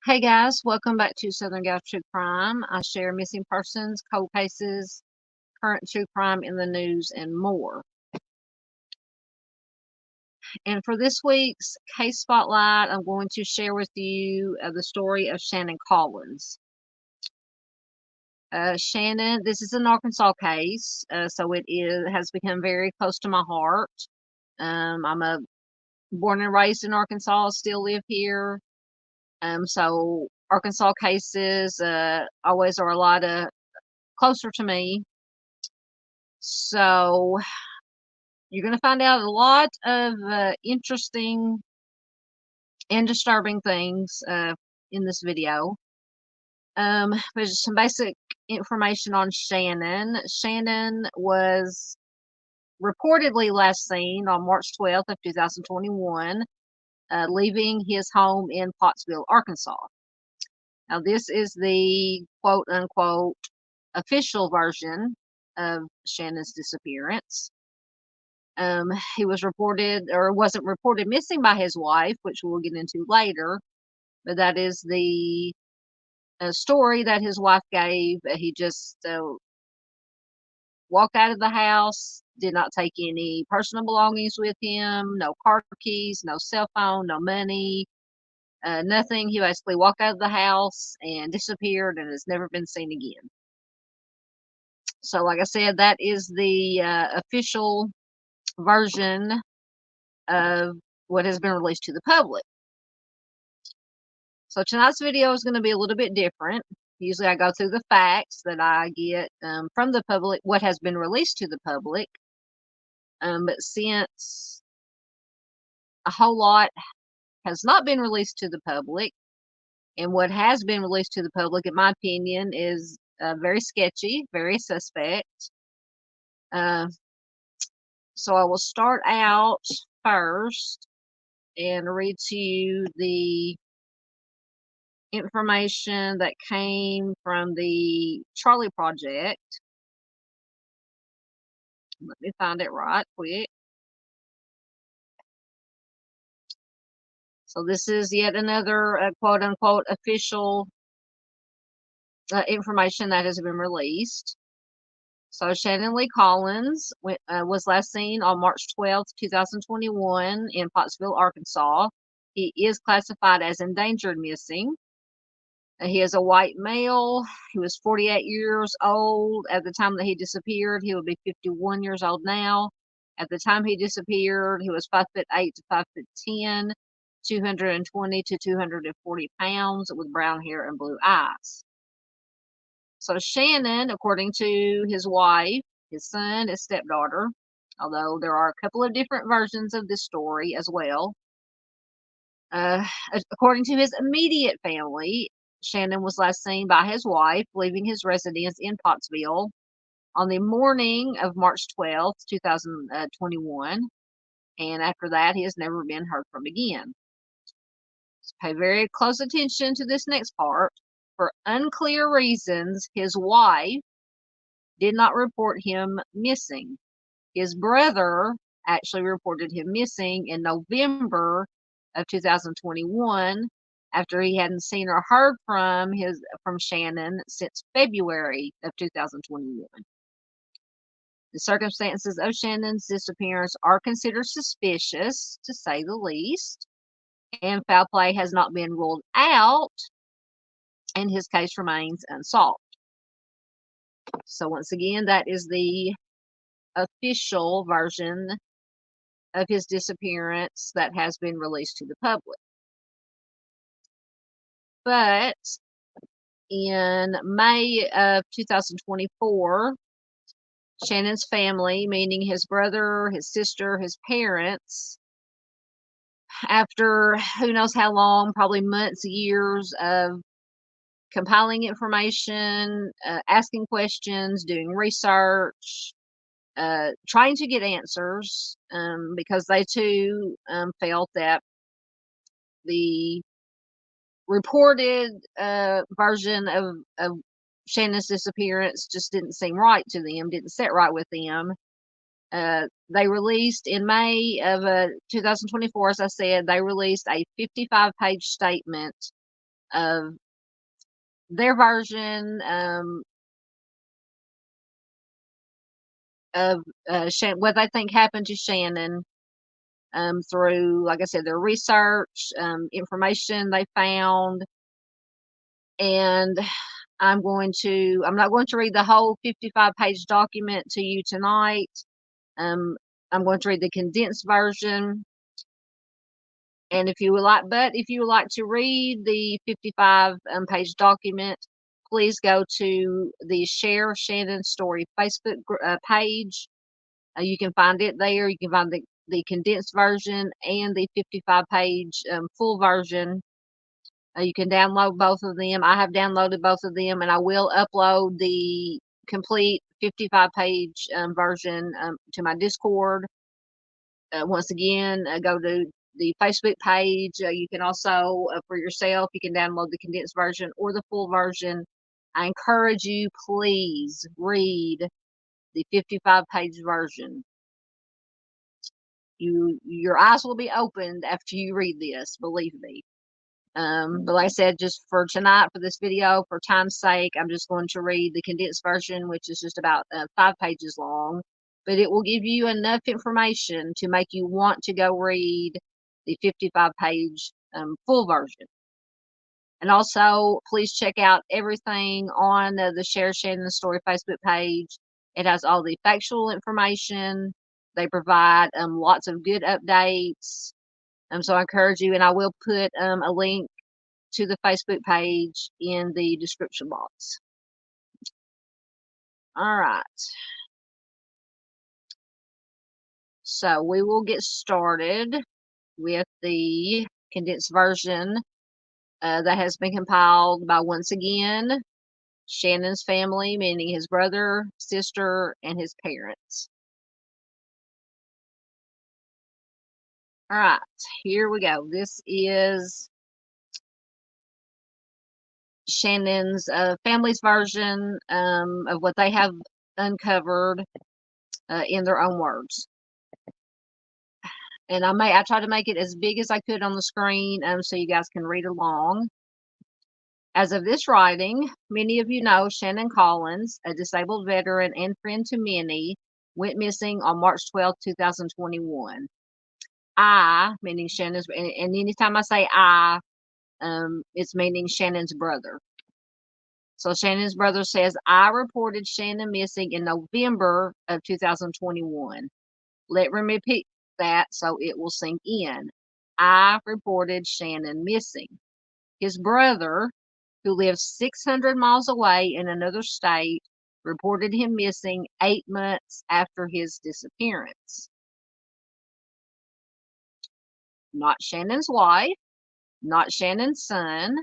Hey guys, welcome back to Southern Gal True Crime. I share missing persons, cold cases, current true crime in the news, and more. And for this week's case spotlight, I'm going to share with you the story of Shanon Collins. Shannon, this is an Arkansas case, so has become very close to my heart. I'm born and raised in Arkansas, still live here. So Arkansas cases always are a lot closer to me. So you're going to find out a lot of interesting and disturbing things in this video. There's some basic information on Shannon. Shannon was reportedly last seen on March 12th of 2021, leaving his home in Pottsville, Arkansas. Now, this is the quote-unquote official version of Shannon's disappearance. He was wasn't reported missing by his wife, which we'll get into later, but that is the story that his wife gave. He just walked out of the house, did not take any personal belongings with him, no car keys, no cell phone, no money, nothing. He basically walked out of the house and disappeared and has never been seen again. So, like I said, that is the official version of what has been released to the public. So tonight's video is going to be a little bit different. Usually I go through the facts that I get from the public, what has been released to the public. But since a whole lot has not been released to the public, and what has been released to the public, in my opinion, is very sketchy, very suspect. So I will start out first and read to you the information that came from the Charley Project. Let me find it right quick. So this is yet another quote-unquote official information that has been released. So Shanon Collins was last seen on March 12th, 2021 in Pottsville, Arkansas. He is classified as endangered missing. He is a white male. He was 48 years old at the time that he disappeared. He would be 51 years old now. At the time he disappeared, he was 5'8" to 5'10", 220 to 240 pounds, with brown hair and blue eyes. So Shannon, according to his wife, his son, his stepdaughter, although there are a couple of different versions of this story as well. According to his immediate family, Shannon was last seen by his wife leaving his residence in Pottsville on the morning of March 12th, 2021. And after that, he has never been heard from again. So pay very close attention to this next part. For unclear reasons, his wife did not report him missing. His brother actually reported him missing in November of 2021 after he hadn't seen or heard from Shannon since February of 2021. The circumstances of Shannon's disappearance are considered suspicious, to say the least, and foul play has not been ruled out, and his case remains unsolved. So once again, that is the official version of his disappearance that has been released to the public. But in May of 2024, Shannon's family, meaning his brother, his sister, his parents, after who knows how long, probably months, years of compiling information, asking questions, doing research, trying to get answers, because they too felt that the reported version of Shannon's disappearance just didn't seem right to them, didn't sit right with them. They released in May of 2024, as I said, they released a 55-page statement of their version of what they think happened to Shannon through, like I said, their research, information they found. And I'm not going to read the whole 55-page document to you tonight. I'm going to read the condensed version. And if you would like to read the 55-page document, please go to the Share Shannon Story Facebook page. You can find it there. You can find the condensed version and the 55-page full version. You can download both of them. I have downloaded both of them, and I will upload the complete 55-page version to my Discord. Once again, go to the Facebook page. You can also, for yourself, you can download the condensed version or the full version. I encourage you, please read the 55-page version. Your eyes will be opened after you read this, believe me. But like I said, just for tonight, for this video, for time's sake, I'm just going to read the condensed version, which is just about 5 pages long. But it will give you enough information to make you want to go read the 55-page full version. And also, please check out everything on the Share Shannon Story Facebook page. It has all the factual information. They provide lots of good updates. So I encourage you, and I will put a link to the Facebook page in the description box. All right. So we will get started with the condensed version that has been compiled by, once again, Shannon's family, meaning his brother, sister, and his parents. All right, here we go. This is Shannon's family's version of what they have uncovered in their own words. And I tried to make it as big as I could on the screen so you guys can read along. As of this writing, many of you know Shanon Collins, a disabled veteran and friend to many, went missing on March 12, 2021. I, meaning Shannon's, and anytime I say I, it's meaning Shannon's brother. So Shannon's brother says, I reported Shannon missing in November of 2021. Let me repeat that so it will sink in. I reported Shannon missing. His brother, who lives 600 miles away in another state, reported him missing 8 months after his disappearance. Not Shannon's wife, not Shannon's son,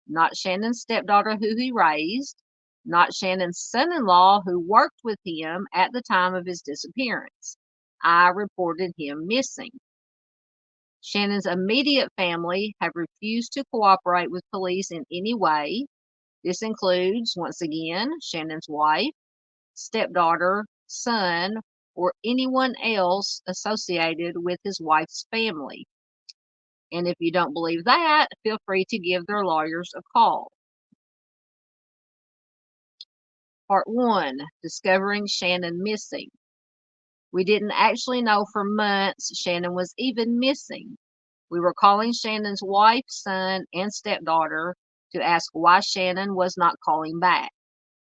not Shannon's stepdaughter who he raised, not Shannon's son-in-law who worked with him at the time of his disappearance. I reported him missing. Shannon's immediate family have refused to cooperate with police in any way. This includes, once again, Shannon's wife, stepdaughter, son, or anyone else associated with his wife's family. And if you don't believe that, feel free to give their lawyers a call. Part 1, Discovering Shannon Missing. We didn't actually know for months Shannon was even missing. We were calling Shannon's wife, son, and stepdaughter to ask why Shannon was not calling back.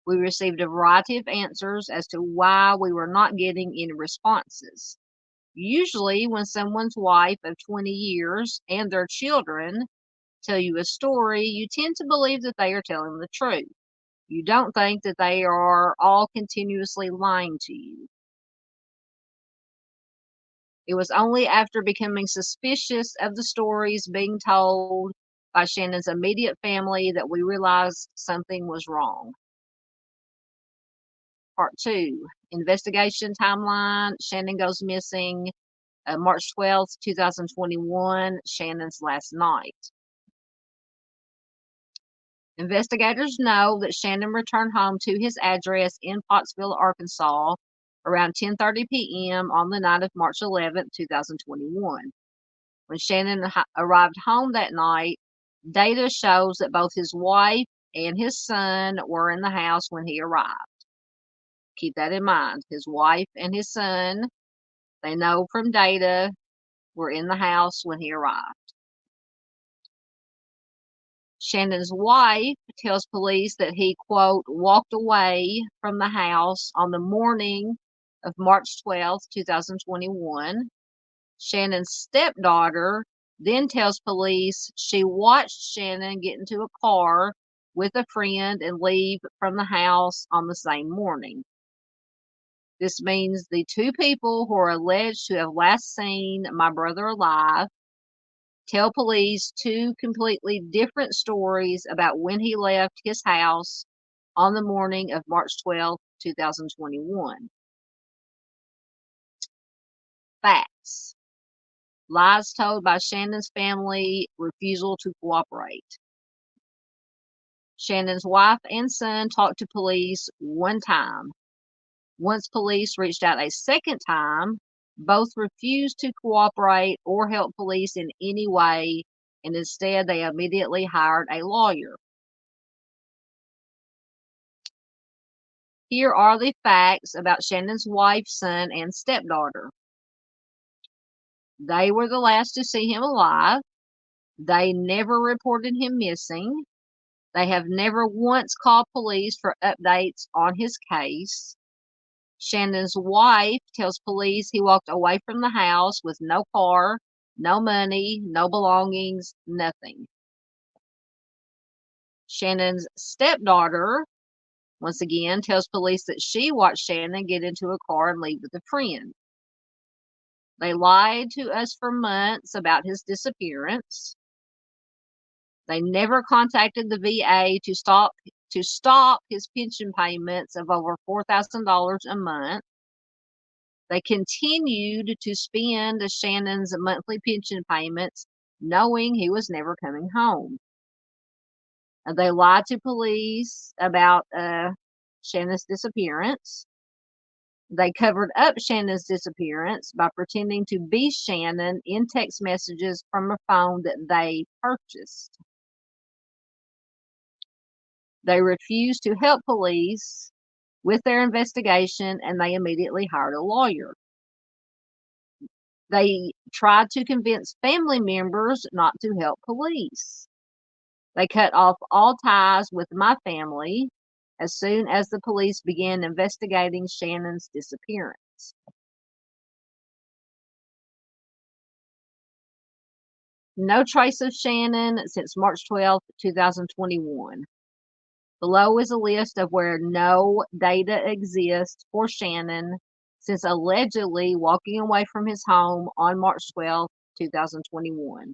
We received a variety of answers as to why we were not getting any responses. Usually, when someone's wife of 20 years and their children tell you a story, you tend to believe that they are telling the truth. You don't think that they are all continuously lying to you. It was only after becoming suspicious of the stories being told by Shannon's immediate family that we realized something was wrong. Part 2, Investigation Timeline. Shannon goes missing March 12th, 2021, Shannon's last night. Investigators know that Shannon returned home to his address in Pottsville, Arkansas, around 10:30 p.m. on the night of March 11th, 2021. When Shannon arrived home that night, Data shows that both his wife and his son were in the house when he arrived. Keep that in mind. His wife and his son, they know from data, were in the house when he arrived. Shannon's wife tells police that he, quote, walked away from the house on the morning of March 12th, 2021. Shannon's stepdaughter then tells police she watched Shannon get into a car with a friend and leave from the house on the same morning. This means the two people who are alleged to have last seen my brother alive tell police two completely different stories about when he left his house on the morning of March 12th, 2021. Facts. Lies told by Shannon's family, refusal to cooperate. Shannon's wife and son talked to police one time. Once police reached out a second time, both refused to cooperate or help police in any way, and instead they immediately hired a lawyer. Here are the facts about Shannon's wife, son, and stepdaughter. They were the last to see him alive. They never reported him missing. They have never once called police for updates on his case. Shannon's wife tells police he walked away from the house with no car, no money, no belongings, nothing. Shannon's stepdaughter, once again, tells police that she watched Shannon get into a car and leave with a friend. They lied to us for months about his disappearance. They never contacted the VA to stop his pension payments of over $4,000 a month. They continued to spend Shannon's monthly pension payments, knowing he was never coming home. They lied to police about Shannon's disappearance. They covered up Shannon's disappearance by pretending to be Shannon in text messages from a phone that they purchased. They refused to help police with their investigation, and they immediately hired a lawyer. They tried to convince family members not to help police. They cut off all ties with my family as soon as the police began investigating Shannon's disappearance. No trace of Shannon since March 12th, 2021. Below is a list of where no data exists for Shannon since allegedly walking away from his home on March 12th, 2021.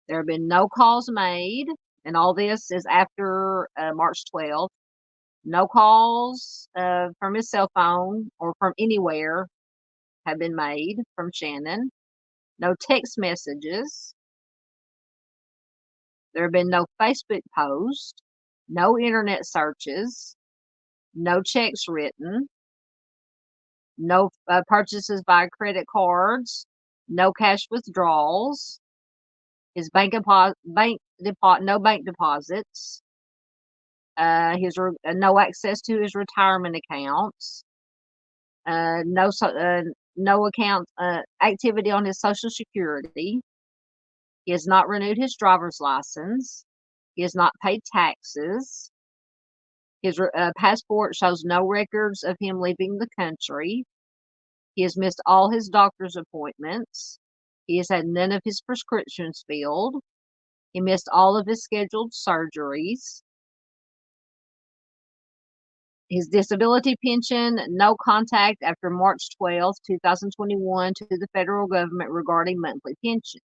There have been no calls made, and all this is after March 12th. No calls from his cell phone or from anywhere have been made from Shannon. No text messages. There have been no Facebook posts, no internet searches, no checks written, no purchases by credit cards, no cash withdrawals, his no bank deposits, no access to his retirement accounts, no account activity on his Social Security. He has not renewed his driver's license. He has not paid taxes. His passport shows no records of him leaving the country. He has missed all his doctor's appointments. He has had none of his prescriptions filled. He missed all of his scheduled surgeries. His disability pension, no contact after March 12th, 2021 to the federal government regarding monthly pension.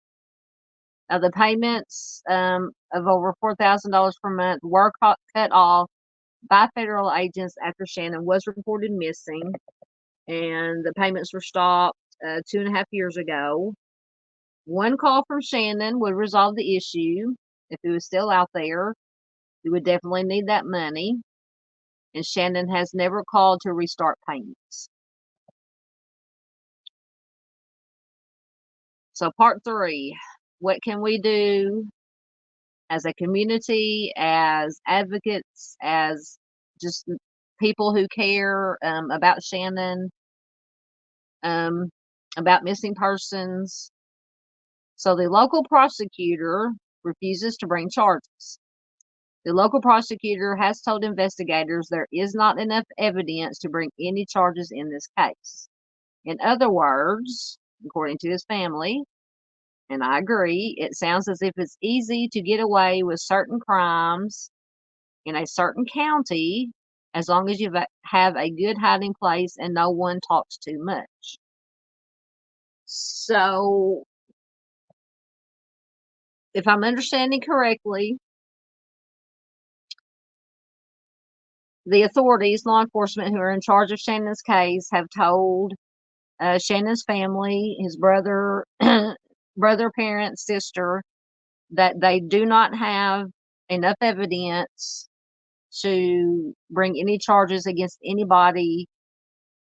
Now, the payments of over $4,000 per month were cut off by federal agents after Shannon was reported missing, and the payments were stopped 2.5 years ago. One call from Shannon would resolve the issue. If he was still out there, he would definitely need that money, and Shannon has never called to restart payments. So part 3, what can we do as a community, as advocates, as just people who care about Shannon, about missing persons. So the local prosecutor refuses to bring charges. The local prosecutor has told investigators there is not enough evidence to bring any charges in this case. In other words, according to his family, and I agree, it sounds as if it's easy to get away with certain crimes in a certain county as long as you have a good hiding place and no one talks too much. So, if I'm understanding correctly, the authorities, law enforcement who are in charge of Shannon's case, have told Shannon's family, his brother, parents, sister, that they do not have enough evidence to bring any charges against anybody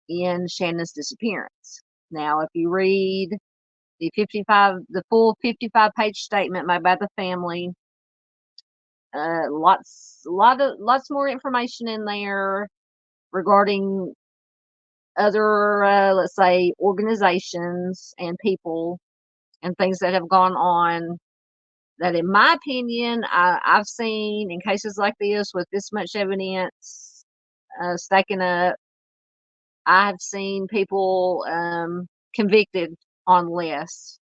in Shannon's disappearance. Now, if you read the full 55-page statement made by the family, lots more information in there regarding other, let's say, organizations and people and things that have gone on that, in my opinion, I've seen in cases like this with this much evidence stacking up. I've seen people convicted on less,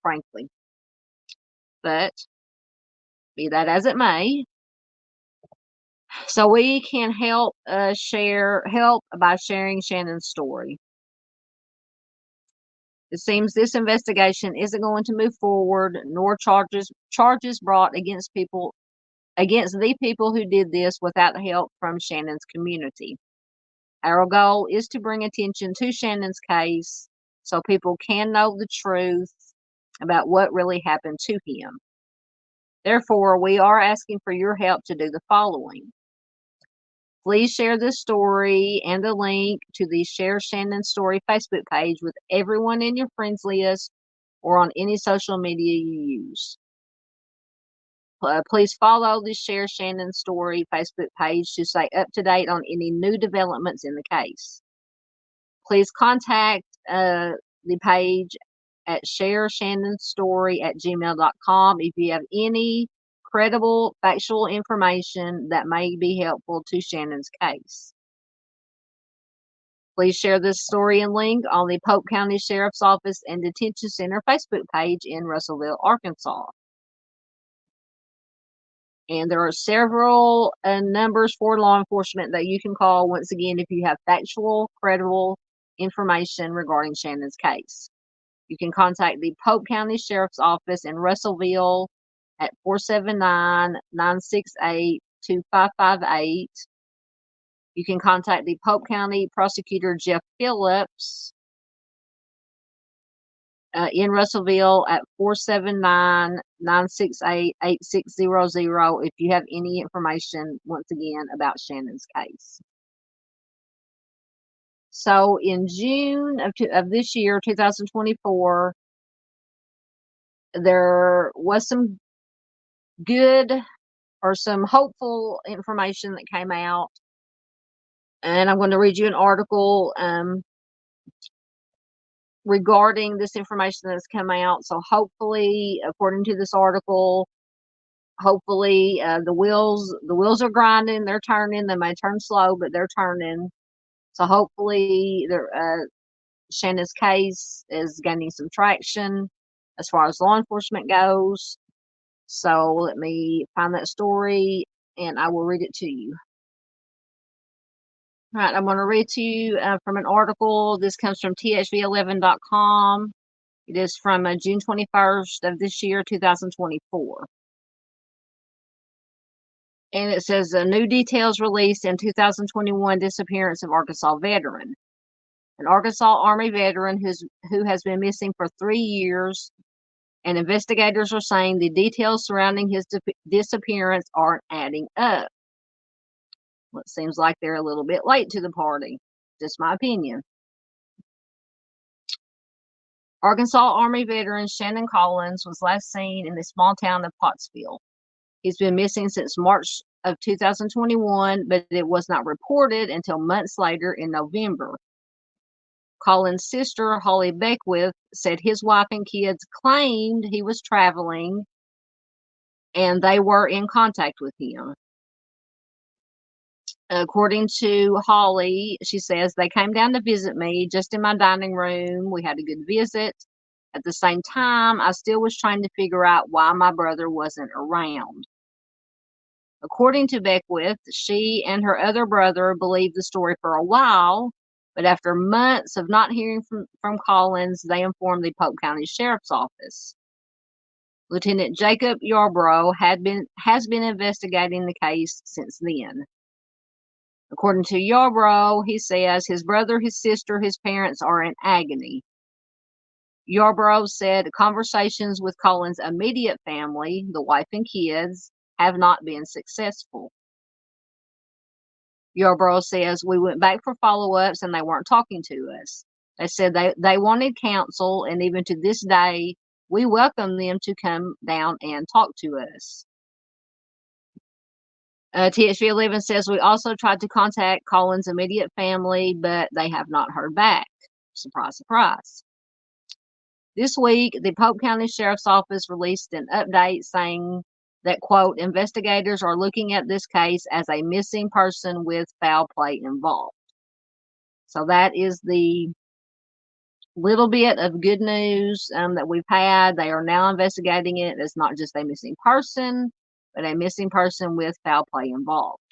frankly. But be that as it may, so we can help by sharing Shannon's story. It seems this investigation isn't going to move forward, nor charges brought against the people who did this without help from Shannon's community. Our goal is to bring attention to Shannon's case so people can know the truth about what really happened to him. Therefore, we are asking for your help to do the following. Please share this story and the link to the Share Shannon Story Facebook page with everyone in your friends list or on any social media you use. Please follow the Share Shannon Story Facebook page to stay up to date on any new developments in the case. Please contact the page at shareshannonstory@gmail.com if you have any credible factual information that may be helpful to Shannon's case. Please share this story and link on the Polk County Sheriff's Office and Detention Center Facebook page in Russellville, Arkansas. And there are several numbers for law enforcement that you can call, once again, if you have factual, credible information regarding Shannon's case. You can contact the Polk County Sheriff's Office in Russellville at 479-968-2558. You can contact the Polk County Prosecutor Jeff Phillips in Russellville at 479-968-8600 if you have any information, once again, about Shannon's case. So in June of this year, 2024, there was some good or some hopeful information that came out. And I'm going to read you an article regarding this information that's come out. So hopefully, according to this article, hopefully the wheels are grinding, they're turning. They may turn slow, but they're turning. So hopefully Shannon's case is gaining some traction as far as law enforcement goes. So let me find that story and I will read it to you. All right, I'm going to read to you from an article. This comes from thv11.com. It is from June 21st of this year, 2024. And it says, new details released in 2021 disappearance of Arkansas veteran. An Arkansas Army veteran who has been missing for 3 years, and investigators are saying the details surrounding his disappearance aren't adding up. Well, it seems like they're a little bit late to the party. Just my opinion. Arkansas Army veteran Shanon Collins was last seen in the small town of Pottsville. He's been missing since March of 2021, but it was not reported until months later in November. Collins' sister, Holly Beckwith, said his wife and kids claimed he was traveling and they were in contact with him. According to Holly, she says, they came down to visit me just in my dining room. We had a good visit. At the same time, I still was trying to figure out why my brother wasn't around. According to Beckwith, she and her other brother believed the story for a while, but after months of not hearing from Collins, they informed the Polk County Sheriff's Office. Lieutenant Jacob Yarbrough has been investigating the case since then. According to Yarbrough, he says his brother, his sister, his parents are in agony. Yarbrough said conversations with Collins' immediate family, the wife and kids, have not been successful. Yarbrough says, we went back for follow-ups and they weren't talking to us. They said they wanted counsel, and even to this day, we welcome them to come down and talk to us. THV 11 says, we also tried to contact Collins' immediate family, but they have not heard back. Surprise, surprise. This week, the Polk County Sheriff's Office released an update saying that, quote, investigators are looking at this case as a missing person with foul play involved. So that is the little bit of good news that we've had. They are now investigating it as not just a missing person, but a missing person with foul play involved.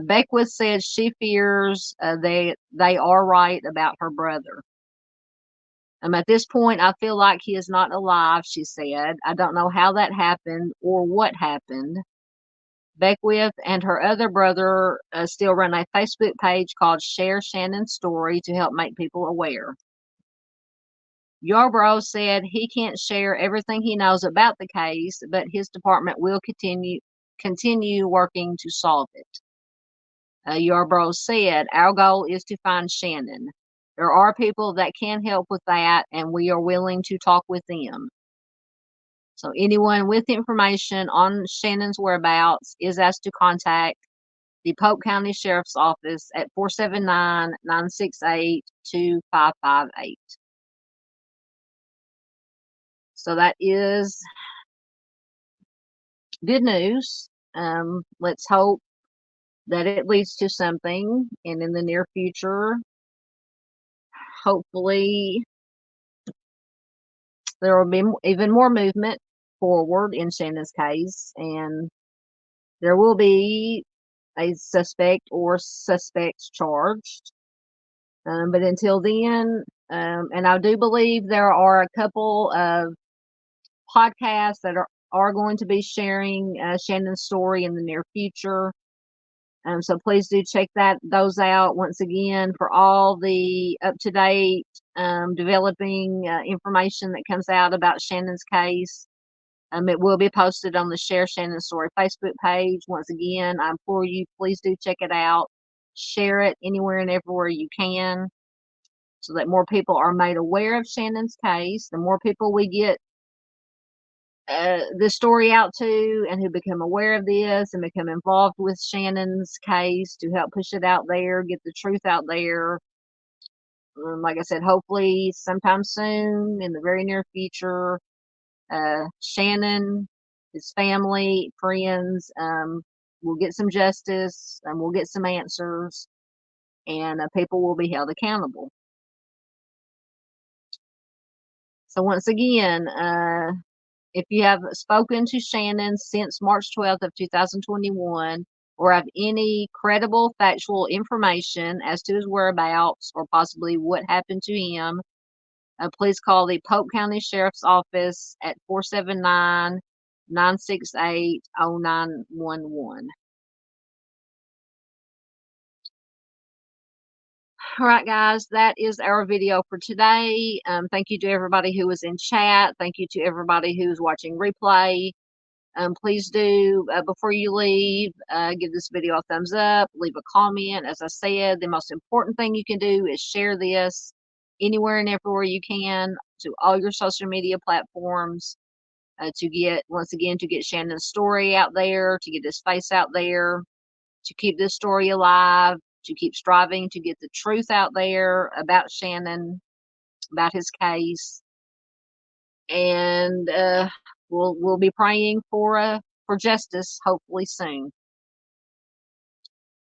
Beckwith said she fears they are right about her brother. At this point, I feel like he is not alive, she said. I don't know how that happened or what happened. Beckwith and her other brother still run a Facebook page called Share Shannon's Story to help make people aware. Yarbrough said he can't share everything he knows about the case, but his department will continue working to solve it. Yarbrough said, our goal is to find Shannon. There are people that can help with that, and we are willing to talk with them. So anyone with information on Shannon's whereabouts is asked to contact the Polk County Sheriff's Office at 479-968-2558. So that is good news. Let's hope that it leads to something, and in the near future, hopefully there will be even more movement forward in Shannon's case, and there will be a suspect or suspects charged. But until then, and I do believe there are a couple of podcasts that are going to be sharing Shannon's story in the near future. So please do check those out once again for all the up-to-date developing information that comes out about Shannon's case. It will be posted on the Share Shannon Story Facebook page. Once again, I implore you, please do check it out. Share it anywhere and everywhere you can so that more people are made aware of Shannon's case. The more people we get this story out to, and who become aware of this and become involved with Shannon's case to help push it out there, get the truth out there. Like I said, hopefully sometime soon in the very near future, Shannon, his family, friends, will get some justice, and we'll get some answers, and people will be held accountable. So once again, if you have spoken to Shannon since March 12th of 2021, or have any credible factual information as to his whereabouts or possibly what happened to him, please call the Polk County Sheriff's Office at 479-968-0911. All right, guys, that is our video for today. Thank you to everybody who was in chat. Thank you to everybody who's watching replay. Please do, before you leave, give this video a thumbs up, leave a comment. As I said, the most important thing you can do is share this anywhere and everywhere you can to all your social media platforms. to get, once again, to get Shannon's story out there, to get his face out there, to keep this story alive, to keep striving to get the truth out there about Shannon, about his case. And we'll be praying for justice, hopefully soon.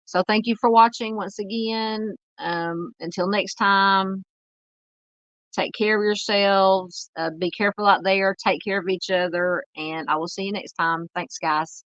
So thank you for watching once again. Until next time, take care of yourselves. Be careful out there. Take care of each other. And I will see you next time. Thanks, guys.